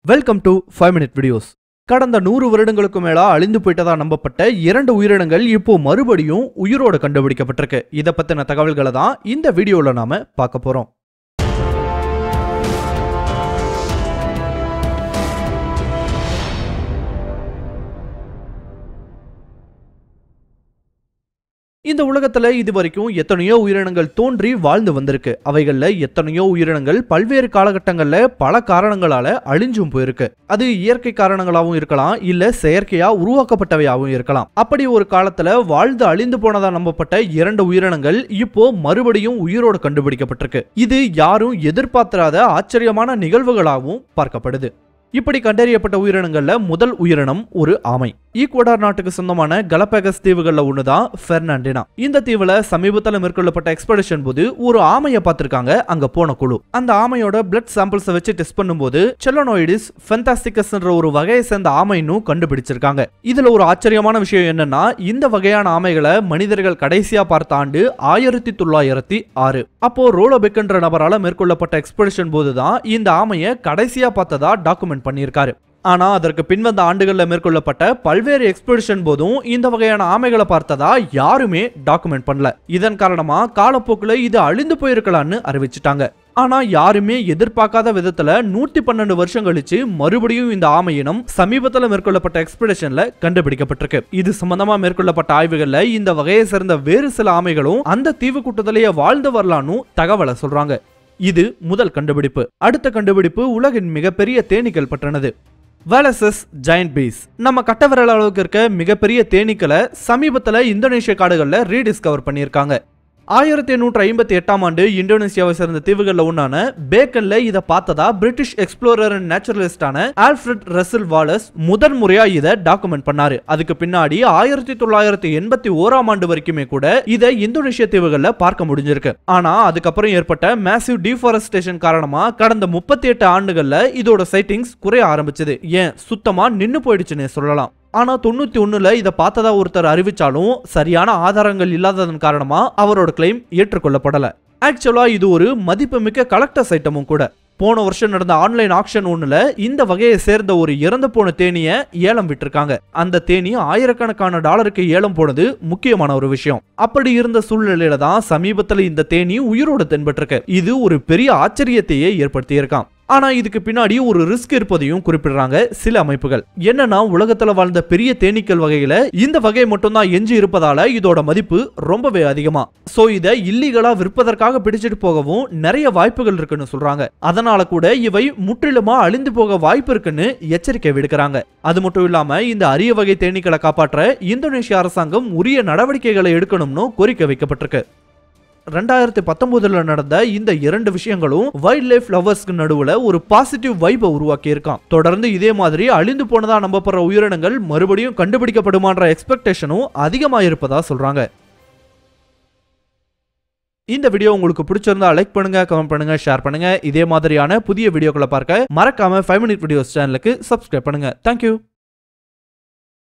Welcome to 5 minute videos. கடந்த 100 வருடங்களுக்கு மேலா அழிந்து போயிட்டதா நம்பப்பட்ட 2 உயிரினங்கள் இப்போ மறுபடியும் உயிரோடு கண்டுபிடிக்கப்பட்டிருக்கு. இத பத்தின தகவல்களை தான் இந்த வீடியோல நாம பார்க்க போறோம். இந்த உலகத்துல இதுவரைக்கும் எத்தனையோ உயிரினங்கள் தோன்றி வாழ்ந்து வந்திருக்கு. அவைகள்ல எத்தனையோ உயிரினங்கள் பல்வேறு காலகட்டங்கள்ல பல காரணங்களால அழிஞ்சும் போயிருக்கு. அது இயற்கை காரணங்களாகவும் இருக்கலாம், இல்ல செயற்கையா உருவாக்கப்பட்டவையாகவும் இருக்கலாம். அப்படி ஒரு காலத்துல வாழ்ந்து அழிந்து போனதா நம்பப்பட்ட 2 உயிரினங்கள் இப்போ மறுபடியும் உயிரோடு கண்டுபிடிக்கப்பட்டிருக்கு. இது யாரும் எதிர்பார்த்திராத ஆச்சரியமான நிகழ்வுகளாகவும் பார்க்கப்படுது. இப்படி கண்டறியப்பட்ட உயிரினங்கள்ல முதல் உயிரினம் ஒரு ஆமை. ஈக்குவடார் நாட்டுக்கு சொந்தமான கலபேகஸ் தீவுகள்ல ஒண்ணுதான் பெர்னாண்டினா. இந்த தீவுல சமீபத்தில் மேற்கொள்ளப்பட்ட எக்ஸ்பெடிஷன் போது ஒரு ஆமையை பார்த்திருக்காங்க அங்க போன குழு. அந்த ஆமையோட பிளட் சாம்பிள்ஸ் வச்சு டெஸ்ட் பண்ணும்போது செலனோயிடிஸ் ஃபென்டாஸ்டிகஸ் என்ற ஒரு வகையை சேர்ந்த ஆமைன்னு கண்டுபிடிச்சிருக்காங்க. இதுல ஒரு ஆச்சரியமான விஷயம் என்னன்னா, இந்த வகையான ஆமைகளை மனிதர்கள் கடைசியா பார்த்த ஆண்டு 1906. அப்போ ரோலோபெக் என்ற நபரால மேற்கொள்ளப்பட்ட எக்ஸ்பெடிஷன் போதுதான் இந்த ஆமையை கடைசியா பார்த்ததா டாக்குமெண்ட் பண்ணியிருக்காரு. ஆனா அதற்கு பின்வந்த ஆண்டுகள்ல மேற்கொள்ளப்பட்ட பல்வேறு எக்ஸ்பெடிஷன் போதும் இந்த வகையான ஆமைகளை பார்த்ததா யாருமே டாக்குமெண்ட் பண்ணல. இதன் காரணமா காலப்போக்குல இது அழிந்து போயிருக்கலாம்னு அறிவிச்சிட்டாங்க. ஆனா யாருமே எதிர்பார்க்காத விதத்துல 112 வருஷம் கழிச்சு மறுபடியும் இந்த ஆமை இனம் சமீபத்தில் மேற்கொள்ளப்பட்ட எக்ஸ்பெடிஷன்ல கண்டுபிடிக்கப்பட்டிருக்கு. இது சம்பந்தமா மேற்கொள்ளப்பட்ட ஆய்வுகள்ல இந்த வகையை சேர்ந்த வேறு சில ஆமைகளும் அந்த தீவு கூட்டத்திலேயே வாழ்ந்து வரலான்னு தகவலை சொல்றாங்க. இது முதல் கண்டுபிடிப்பு. அடுத்த கண்டுபிடிப்பு உலகின் மிகப்பெரிய தேனீக்கள் பற்றினது. வேலசஸ் ஜெயண்ட் பீஸ். நம்ம கட்டவிரல் அளவுக்கு இருக்க மிகப்பெரிய தேனீக்களை சமீபத்தில் இந்தோனேஷிய காடுகளில் ரீடிஸ்கவர் பண்ணியிருக்காங்க. 1858ஆம் ஆண்டு இந்தோனேசியாவை சேர்ந்த தீவுகள்ல ஒன்னான பேக்கன்ல இதை பார்த்ததா பிரிட்டிஷ் எக்ஸ்ப்ளோரர் அண்ட் நேச்சுரலிஸ்டான ஆல்ஃபிரட் ரசல் வாலஸ் முதன் முறையா இதை டாக்குமெண்ட் பண்ணாரு. அதுக்கு பின்னாடி 1981ஆம் ஆண்டு வரைக்குமே கூட இதை இந்தோனேஷிய தீவுகள்ல பார்க்க முடிஞ்சிருக்கு. ஆனா அதுக்கப்புறம் ஏற்பட்ட மேசிவ் டிஃபாரஸ்டேஷன் காரணமா கடந்த 38 ஆண்டுகள்ல இதோட சைட்டிங்ஸ் குறைய ஆரம்பிச்சது. ஏன் சுத்தமா நின்னு போயிடுச்சுன்னு சொல்லலாம். ஆனா 91ல இதை பார்த்ததா ஒருத்தர் அறிவிச்சாலும் சரியான ஆதாரங்கள் இல்லாததன் காரணமா அவரோட கிளைம் ஏற்றுக்கொள்ளப்படல. ஆக்சுவலா இது ஒரு மதிப்புமிக்க கலெக்டர்ஸ் ஐட்டமும் கூட. போன வருஷம் நடந்த ஆன்லைன் ஆக்ஷன் ஒண்ணுல இந்த வகையை சேர்ந்த ஒரு இறந்து போன தேனிய ஏலம் விட்டிருக்காங்க. அந்த தேனி ஆயிரக்கணக்கான டாலருக்கு ஏலம் போனது முக்கியமான ஒரு விஷயம். அப்படி இருந்த சூழ்நிலையில தான் சமீபத்துல இந்த தேனி உயிரோடு தென்பட்டிருக்கு. இது ஒரு பெரிய ஆச்சரியத்தையே ஏற்படுத்தி இருக்கான். ஆனா இதுக்கு பின்னாடி ஒரு ரிஸ்க் இருப்பதையும் குறிப்பிடுறாங்க சில அமைப்புகள். என்னன்னா, உலகத்துல வாழ்ந்த பெரிய தேனீக்கள் வகையில இந்த வகை மட்டும்தான் எஞ்சி இருப்பதால இதோட மதிப்பு ரொம்பவே அதிகமா. சோ இதை இல்லீகலா விற்பதற்காக பிடிச்சிட்டு போகவும் நிறைய வாய்ப்புகள் இருக்குன்னு சொல்றாங்க. அதனால கூட இவை முற்றிலுமா அழிந்து போக வாய்ப்பு இருக்குன்னு எச்சரிக்கை விடுக்கிறாங்க. அது மட்டும் இல்லாம இந்த அரிய வகை தேனீக்களை காப்பாற்ற இந்தோனேஷிய அரசாங்கம் உரிய நடவடிக்கைகளை எடுக்கணும்னு கோரிக்கை வைக்கப்பட்டிருக்கு. 2019ல நடந்த இந்த 2 விஷயங்களும் வைல்ட் லைஃப் லவர்ஸ்க்கு நடுவுல ஒரு பாசிட்டிவ் வைபை உருவாக்கி இருக்கான். தொடர்ந்து இதே மாதிரி அழிந்து போனதா நம்பப்படுற உயிரினங்கள் மறுபடியும் கண்டுபிடிக்கப்படுமான்ற எக்ஸ்பெக்டேஷனும் அதிகமா இருப்பதா சொல்றாங்க. இந்த வீடியோ உங்களுக்கு பிடிச்சிருந்தா லைக் பண்ணுங்க, கமெண்ட் பண்ணுங்க, ஷேர் பண்ணுங்க. இதே மாதிரியான புதிய வீடியோக்களை பார்க்க மறக்காம 5 மினிட் வீடியோஸ் சேனலுக்கு சப்ஸ்கிரைப் பண்ணுங்க. தேங்க்யூ.